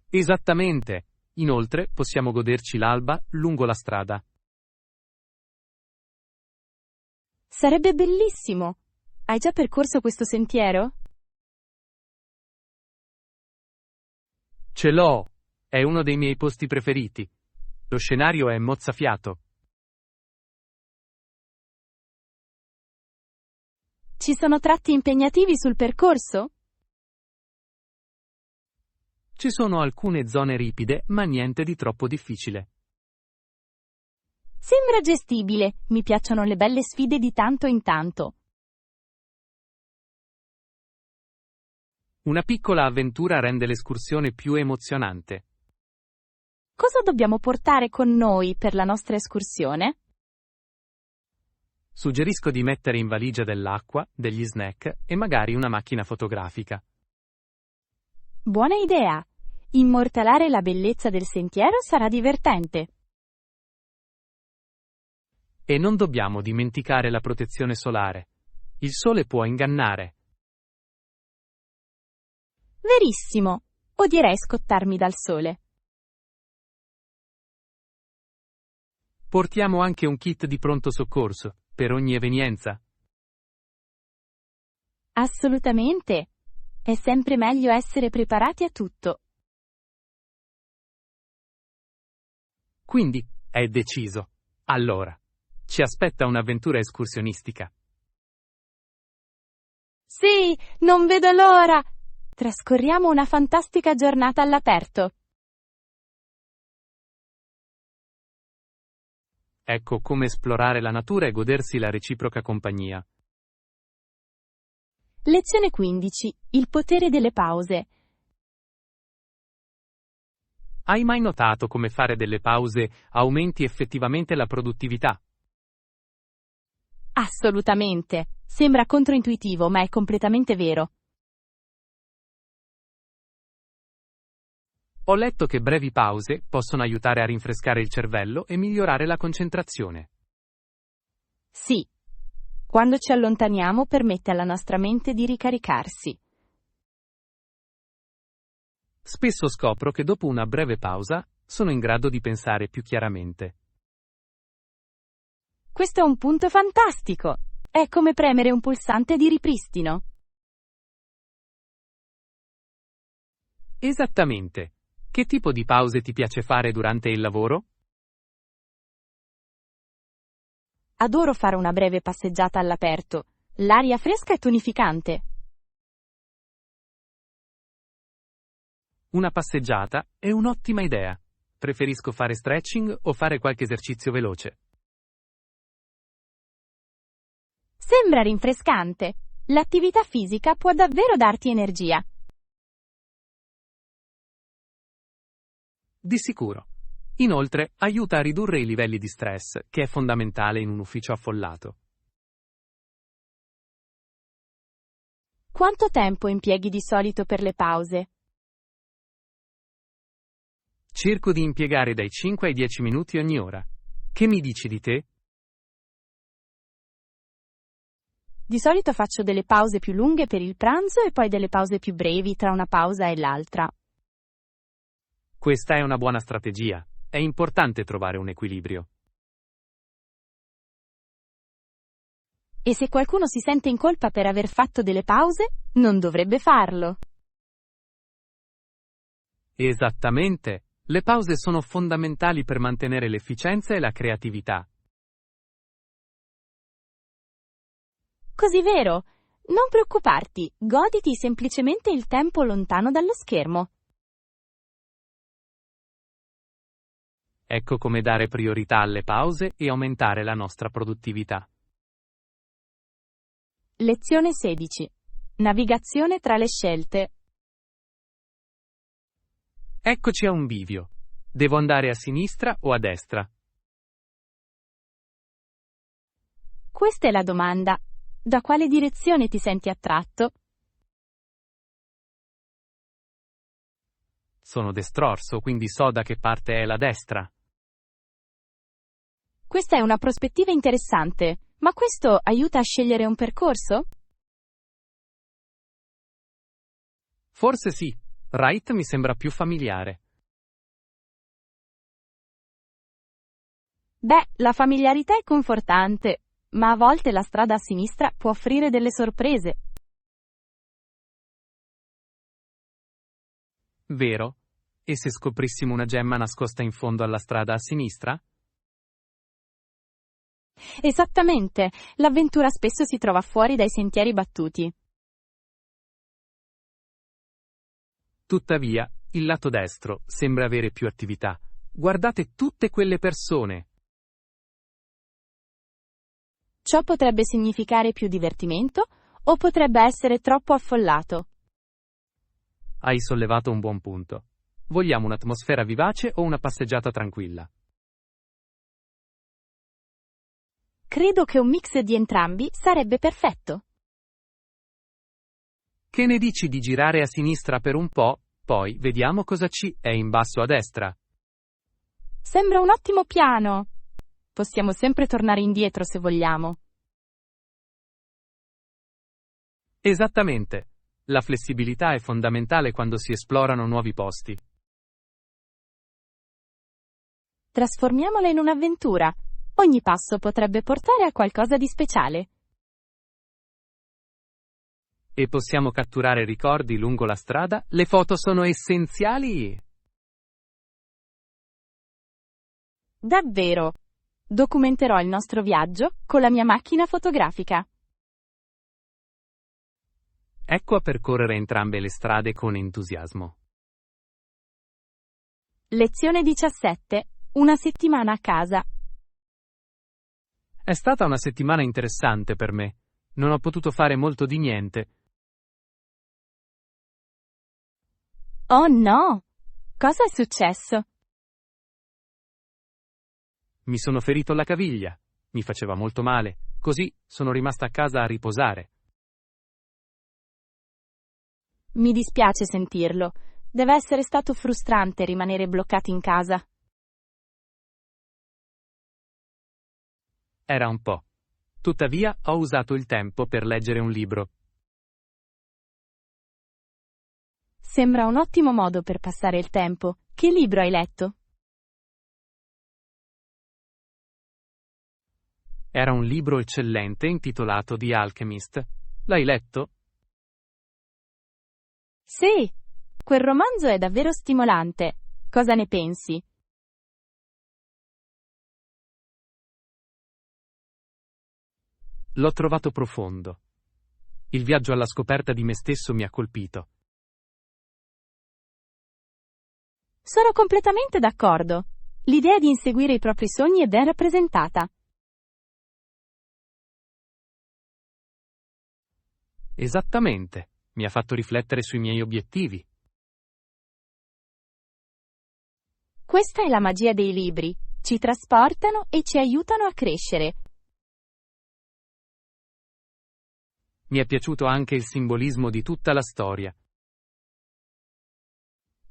Esattamente. Inoltre possiamo goderci l'alba lungo la strada. Sarebbe bellissimo. Hai già percorso questo sentiero? Ce l'ho! È uno dei miei posti preferiti. Lo scenario è mozzafiato. Ci sono tratti impegnativi sul percorso? Ci sono alcune zone ripide, ma niente di troppo difficile. Sembra gestibile. Mi piacciono le belle sfide di tanto in tanto. Una piccola avventura rende l'escursione più emozionante. Cosa dobbiamo portare con noi per la nostra escursione? Suggerisco di mettere in valigia dell'acqua, degli snack e magari una macchina fotografica. Buona idea! Immortalare la bellezza del sentiero sarà divertente. E non dobbiamo dimenticare la protezione solare. Il sole può ingannare. Verissimo! Odierei scottarmi dal sole. Portiamo anche un kit di pronto soccorso, per ogni evenienza. Assolutamente! È sempre meglio essere preparati a tutto. Quindi, è deciso. Allora, ci aspetta un'avventura escursionistica. Sì, non vedo l'ora! Trascorriamo una fantastica giornata all'aperto. Ecco come esplorare la natura e godersi la reciproca compagnia. Lezione 15. Il potere delle pause. Hai mai notato come fare delle pause aumenti effettivamente la produttività? Assolutamente. Sembra controintuitivo, ma è completamente vero. Ho letto che brevi pause possono aiutare a rinfrescare il cervello e migliorare la concentrazione. Sì. Quando ci allontaniamo permette alla nostra mente di ricaricarsi. Spesso scopro che dopo una breve pausa sono in grado di pensare più chiaramente. Questo è un punto fantastico! È come premere un pulsante di ripristino. Esattamente. Che tipo di pause ti piace fare durante il lavoro? Adoro fare una breve passeggiata all'aperto. L'aria fresca è tonificante. Una passeggiata è un'ottima idea. Preferisco fare stretching o fare qualche esercizio veloce. Sembra rinfrescante. L'attività fisica può davvero darti energia. Di sicuro. Inoltre, aiuta a ridurre i livelli di stress, che è fondamentale in un ufficio affollato. Quanto tempo impieghi di solito per le pause? Cerco di impiegare dai 5 ai 10 minuti ogni ora. Che mi dici di te? Di solito faccio delle pause più lunghe per il pranzo e poi delle pause più brevi tra una pausa e l'altra. Questa è una buona strategia. È importante trovare un equilibrio. E se qualcuno si sente in colpa per aver fatto delle pause, non dovrebbe farlo. Esattamente. Le pause sono fondamentali per mantenere l'efficienza e la creatività. Così vero. Non preoccuparti, goditi semplicemente il tempo lontano dallo schermo. Ecco come dare priorità alle pause e aumentare la nostra produttività. Lezione 16. Navigazione tra le scelte. Eccoci a un bivio. Devo andare a sinistra o a destra? Questa è la domanda. Da quale direzione ti senti attratto? Sono destrorso, quindi so da che parte è la destra. Questa è una prospettiva interessante, ma questo aiuta a scegliere un percorso? Forse sì. Right mi sembra più familiare. Beh, la familiarità è confortante, ma a volte la strada a sinistra può offrire delle sorprese. Vero? E se scoprissimo una gemma nascosta in fondo alla strada a sinistra? Esattamente, l'avventura spesso si trova fuori dai sentieri battuti. Tuttavia, il lato destro sembra avere più attività. Guardate tutte quelle persone. Ciò potrebbe significare più divertimento o potrebbe essere troppo affollato. Hai sollevato un buon punto. Vogliamo un'atmosfera vivace o una passeggiata tranquilla? Credo che un mix di entrambi sarebbe perfetto. Che ne dici di girare a sinistra per un po', poi vediamo cosa è in basso a destra? Sembra un ottimo piano. Possiamo sempre tornare indietro se vogliamo. Esattamente. La flessibilità è fondamentale quando si esplorano nuovi posti. Trasformiamola in un'avventura. Ogni passo potrebbe portare a qualcosa di speciale. E possiamo catturare ricordi lungo la strada? Le foto sono essenziali! Davvero. Documenterò il nostro viaggio con la mia macchina fotografica. Ecco a percorrere entrambe le strade con entusiasmo. Lezione 17. Una settimana a casa. È stata una settimana interessante per me. Non ho potuto fare molto di niente. Oh no! Cosa è successo? Mi sono ferito alla caviglia. Mi faceva molto male, così sono rimasta a casa a riposare. Mi dispiace sentirlo. Deve essere stato frustrante rimanere bloccati in casa. Era un po'. Tuttavia, ho usato il tempo per leggere un libro. Sembra un ottimo modo per passare il tempo. Che libro hai letto? Era un libro eccellente intitolato The Alchemist. L'hai letto? Sì, quel romanzo è davvero stimolante. Cosa ne pensi? L'ho trovato profondo. Il viaggio alla scoperta di me stesso mi ha colpito. Sono completamente d'accordo. L'idea di inseguire i propri sogni è ben rappresentata. Esattamente. Mi ha fatto riflettere sui miei obiettivi. Questa è la magia dei libri. Ci trasportano e ci aiutano a crescere. Mi è piaciuto anche il simbolismo di tutta la storia.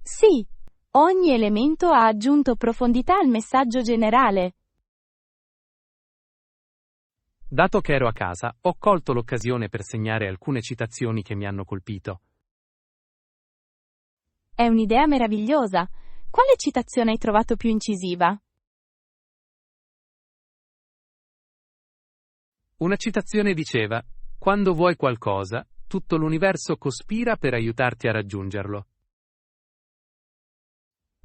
Sì, ogni elemento ha aggiunto profondità al messaggio generale. Dato che ero a casa, ho colto l'occasione per segnare alcune citazioni che mi hanno colpito. È un'idea meravigliosa. Quale citazione hai trovato più incisiva? Una citazione diceva: "Quando vuoi qualcosa, tutto l'universo cospira per aiutarti a raggiungerlo."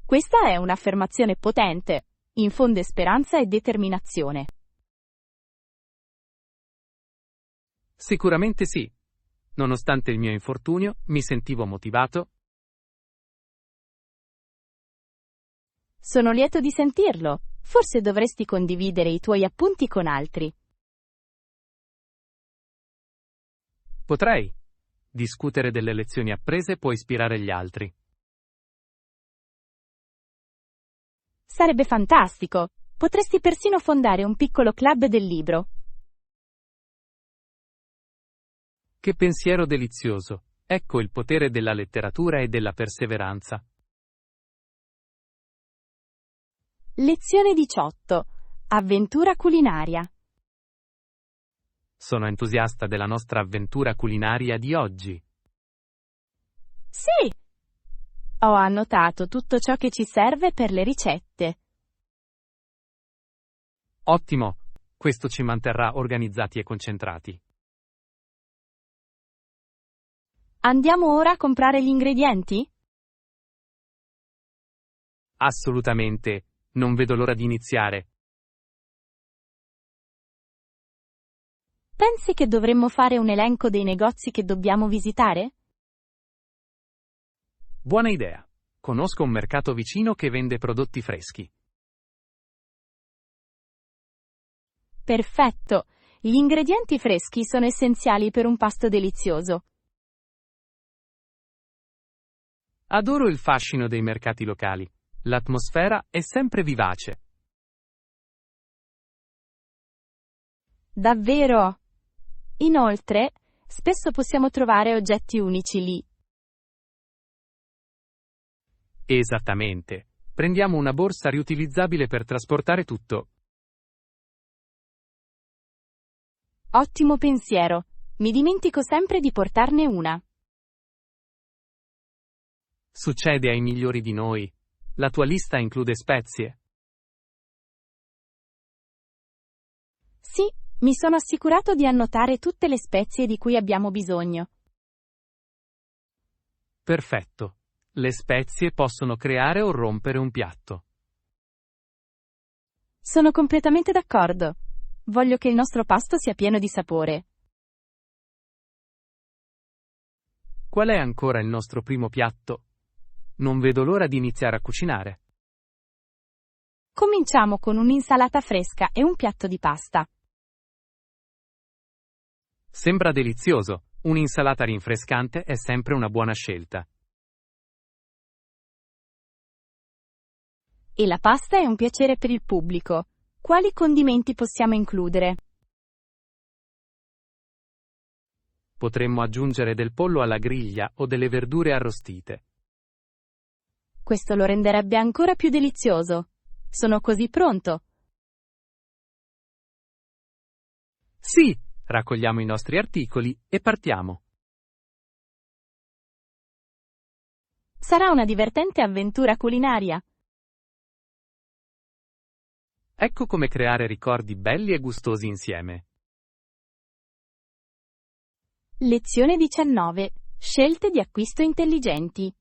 Questa è un'affermazione potente. Infonde speranza e determinazione. Sicuramente sì. Nonostante il mio infortunio, mi sentivo motivato. Sono lieto di sentirlo. Forse dovresti condividere i tuoi appunti con altri. Potrei. Discutere delle lezioni apprese può ispirare gli altri. Sarebbe fantastico. Potresti persino fondare un piccolo club del libro. Che pensiero delizioso. Ecco il potere della letteratura e della perseveranza. Lezione 18. Avventura culinaria. Sono entusiasta della nostra avventura culinaria di oggi. Sì! Ho annotato tutto ciò che ci serve per le ricette. Ottimo! Questo ci manterrà organizzati e concentrati. Andiamo ora a comprare gli ingredienti? Assolutamente. Non vedo l'ora di iniziare. Pensi che dovremmo fare un elenco dei negozi che dobbiamo visitare? Buona idea. Conosco un mercato vicino che vende prodotti freschi. Perfetto! Gli ingredienti freschi sono essenziali per un pasto delizioso. Adoro il fascino dei mercati locali. L'atmosfera è sempre vivace. Davvero? Inoltre, spesso possiamo trovare oggetti unici lì. Esattamente. Prendiamo una borsa riutilizzabile per trasportare tutto. Ottimo pensiero. Mi dimentico sempre di portarne una. Succede ai migliori di noi. La tua lista include spezie. Sì, mi sono assicurato di annotare tutte le spezie di cui abbiamo bisogno. Perfetto. Le spezie possono creare o rompere un piatto. Sono completamente d'accordo. Voglio che il nostro pasto sia pieno di sapore. Qual è ancora il nostro primo piatto? Non vedo l'ora di iniziare a cucinare. Cominciamo con un'insalata fresca e un piatto di pasta. Sembra delizioso. Un'insalata rinfrescante è sempre una buona scelta. E la pasta è un piacere per il pubblico. Quali condimenti possiamo includere? Potremmo aggiungere del pollo alla griglia o delle verdure arrostite. Questo lo renderebbe ancora più delizioso. Sono così pronto. Sì, raccogliamo i nostri articoli e partiamo. Sarà una divertente avventura culinaria. Ecco come creare ricordi belli e gustosi insieme. Lezione 19. Scelte di acquisto intelligenti.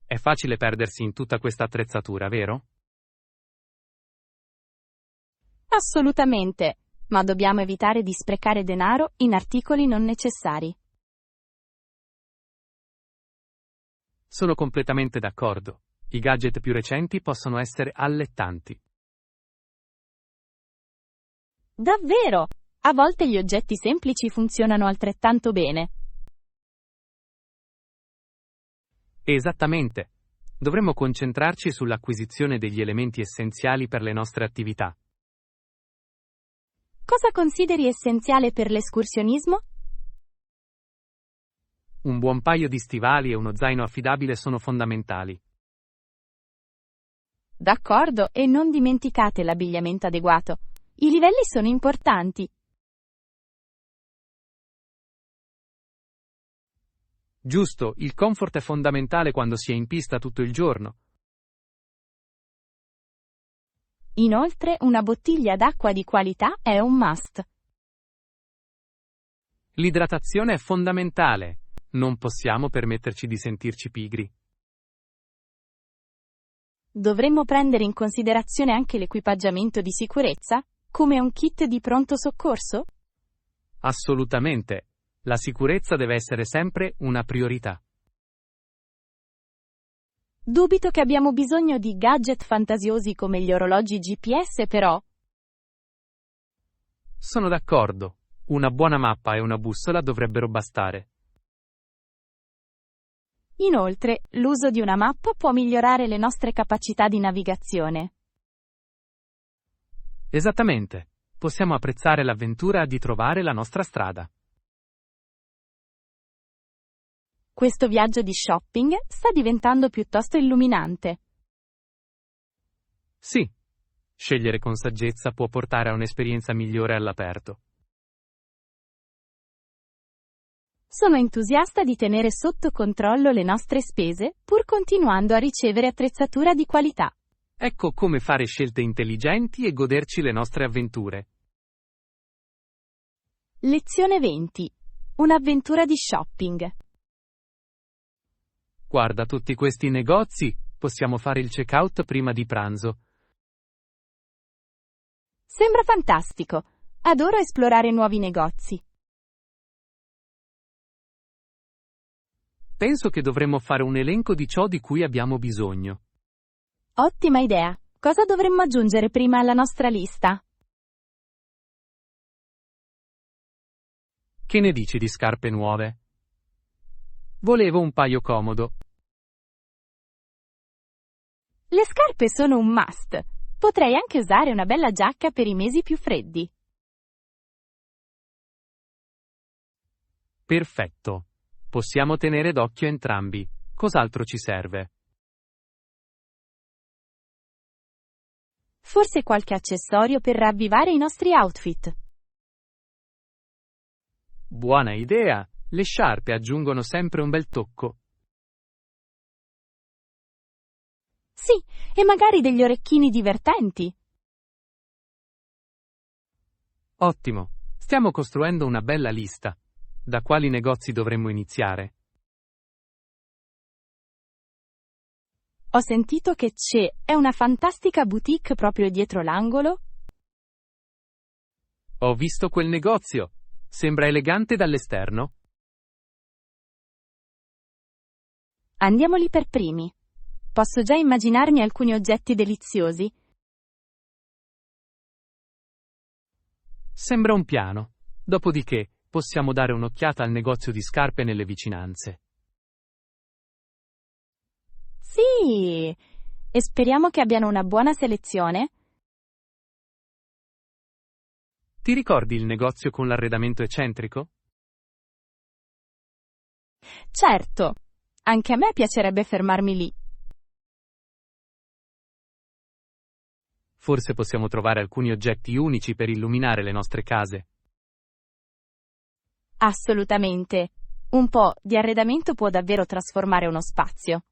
È facile perdersi in tutta questa attrezzatura, vero? Assolutamente, ma dobbiamo evitare di sprecare denaro in articoli non necessari. Sono completamente d'accordo. I gadget più recenti possono essere allettanti. Davvero! A volte gli oggetti semplici funzionano altrettanto bene. Esattamente. Dovremmo concentrarci sull'acquisizione degli elementi essenziali per le nostre attività. Cosa consideri essenziale per l'escursionismo? Un buon paio di stivali e uno zaino affidabile sono fondamentali. D'accordo, e non dimenticate l'abbigliamento adeguato. I livelli sono importanti. Giusto, il comfort è fondamentale quando si è in pista tutto il giorno. Inoltre, una bottiglia d'acqua di qualità è un must. L'idratazione è fondamentale. Non possiamo permetterci di sentirci pigri. Dovremmo prendere in considerazione anche l'equipaggiamento di sicurezza, come un kit di pronto soccorso? Assolutamente. La sicurezza deve essere sempre una priorità. Dubito che abbiamo bisogno di gadget fantasiosi come gli orologi GPS, però. Sono d'accordo. Una buona mappa e una bussola dovrebbero bastare. Inoltre, l'uso di una mappa può migliorare le nostre capacità di navigazione. Esattamente. Possiamo apprezzare l'avventura di trovare la nostra strada. Questo viaggio di shopping sta diventando piuttosto illuminante. Sì. Scegliere con saggezza può portare a un'esperienza migliore all'aperto. Sono entusiasta di tenere sotto controllo le nostre spese, pur continuando a ricevere attrezzatura di qualità. Ecco come fare scelte intelligenti e goderci le nostre avventure. Lezione 20. Un'avventura di shopping. Guarda tutti questi negozi, possiamo fare il check-out prima di pranzo. Sembra fantastico. Adoro esplorare nuovi negozi. Penso che dovremmo fare un elenco di ciò di cui abbiamo bisogno. Ottima idea. Cosa dovremmo aggiungere prima alla nostra lista? Che ne dici di scarpe nuove? Volevo un paio comodo. Le scarpe sono un must. Potrei anche usare una bella giacca per i mesi più freddi. Perfetto. Possiamo tenere d'occhio entrambi. Cos'altro ci serve? Forse qualche accessorio per ravvivare i nostri outfit. Buona idea. Le sciarpe aggiungono sempre un bel tocco. Sì, e magari degli orecchini divertenti. Ottimo. Stiamo costruendo una bella lista. Da quali negozi dovremmo iniziare? Ho sentito che c'è una fantastica boutique proprio dietro l'angolo. Ho visto quel negozio. Sembra elegante dall'esterno. Andiamo lì per primi. Posso già immaginarmi alcuni oggetti deliziosi. Sembra un piano. Dopodiché, possiamo dare un'occhiata al negozio di scarpe nelle vicinanze. Sì! e speriamo che abbiano una buona selezione. Ti ricordi il negozio con l'arredamento eccentrico? Certo, anche a me piacerebbe fermarmi lì. Forse possiamo trovare alcuni oggetti unici per illuminare le nostre case. Assolutamente. Un po' di arredamento può davvero trasformare uno spazio.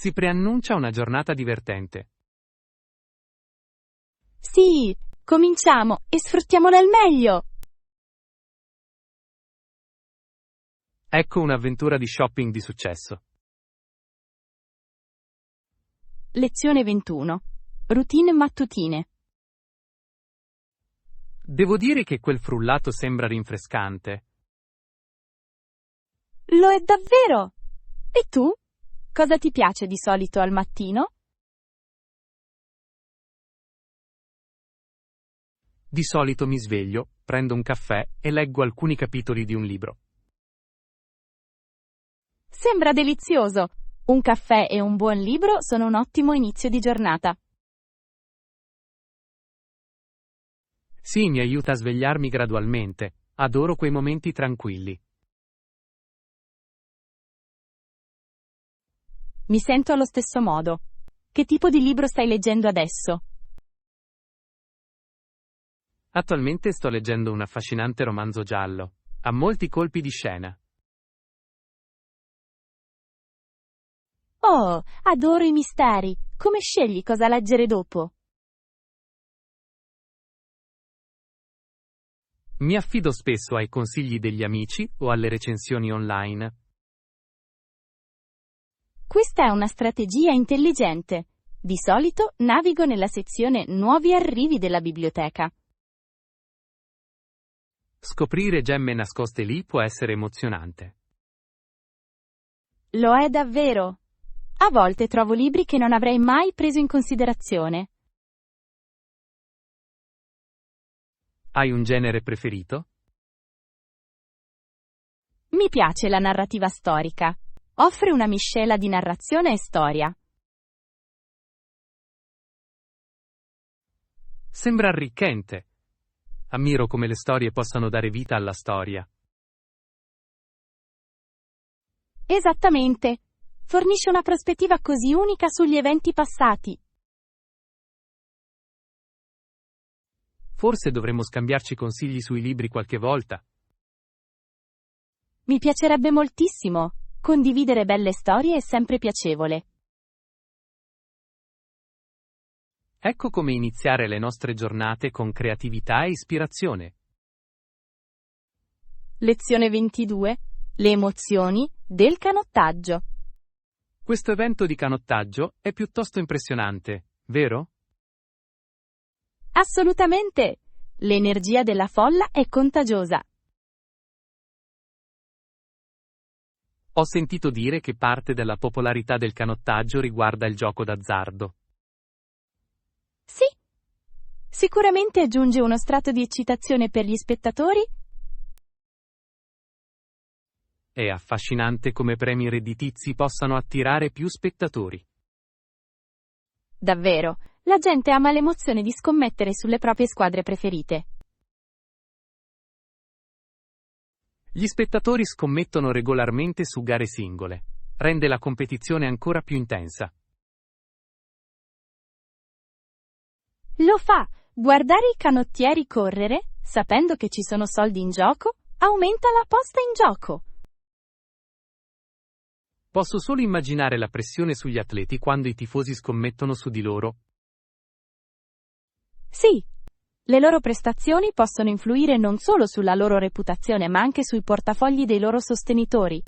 Si preannuncia una giornata divertente. Sì, cominciamo e sfruttiamola al meglio! Ecco un'avventura di shopping di successo. Lezione 21. Routine mattutine. Devo dire che quel frullato sembra rinfrescante. Lo è davvero! E tu? Cosa ti piace di solito al mattino? Di solito mi sveglio, prendo un caffè e leggo alcuni capitoli di un libro. Sembra delizioso! Un caffè e un buon libro sono un ottimo inizio di giornata. Sì, mi aiuta a svegliarmi gradualmente. Adoro quei momenti tranquilli. Mi sento allo stesso modo. Che tipo di libro stai leggendo adesso? Attualmente sto leggendo un affascinante romanzo giallo. Ha molti colpi di scena. Oh, adoro i misteri! Come scegli cosa leggere dopo? Mi affido spesso ai consigli degli amici o alle recensioni online. Questa è una strategia intelligente. Di solito navigo nella sezione Nuovi arrivi della biblioteca. Scoprire gemme nascoste lì può essere emozionante. Lo è davvero. A volte trovo libri che non avrei mai preso in considerazione. Hai un genere preferito? Mi piace la narrativa storica. Offre una miscela di narrazione e storia. Sembra arricchente. Ammiro come le storie possano dare vita alla storia. Esattamente. Fornisce una prospettiva così unica sugli eventi passati. Forse dovremmo scambiarci consigli sui libri qualche volta. Mi piacerebbe moltissimo. Condividere belle storie è sempre piacevole. Ecco come iniziare le nostre giornate con creatività e ispirazione. Lezione 22. Le emozioni del canottaggio. Questo evento di canottaggio è piuttosto impressionante, vero? Assolutamente! L'energia della folla è contagiosa. Ho sentito dire che parte della popolarità del canottaggio riguarda il gioco d'azzardo. Sì. Sicuramente aggiunge uno strato di eccitazione per gli spettatori. È affascinante come premi redditizi possano attirare più spettatori. Davvero, la gente ama l'emozione di scommettere sulle proprie squadre preferite. Gli spettatori scommettono regolarmente su gare singole. Rende la competizione ancora più intensa. Lo fa. Guardare i canottieri correre, sapendo che ci sono soldi in gioco, aumenta la posta in gioco. Posso solo immaginare la pressione sugli atleti quando i tifosi scommettono su di loro. Sì. Le loro prestazioni possono influire non solo sulla loro reputazione ma anche sui portafogli dei loro sostenitori.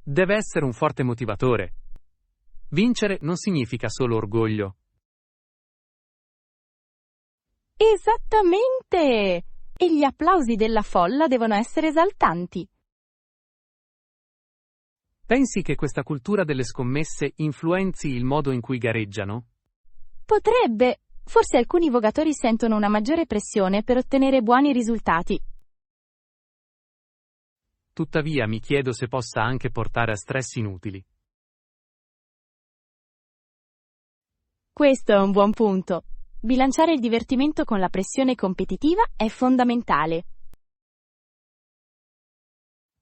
Deve essere un forte motivatore. Vincere non significa solo orgoglio. Esattamente! E gli applausi della folla devono essere esaltanti. Pensi che questa cultura delle scommesse influenzi il modo in cui gareggiano? Potrebbe. Forse alcuni vogatori sentono una maggiore pressione per ottenere buoni risultati. tuttavia mi chiedo se possa anche portare a stress inutili. Questo è un buon punto. Bilanciare il divertimento con la pressione competitiva è fondamentale.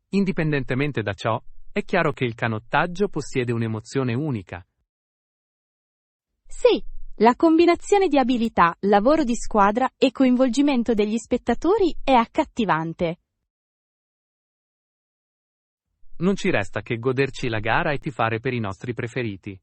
Indipendentemente da ciò, è chiaro che il canottaggio possiede un'emozione unica. Sì, la combinazione di abilità, lavoro di squadra e coinvolgimento degli spettatori è accattivante. Non ci resta che goderci la gara e tifare per i nostri preferiti.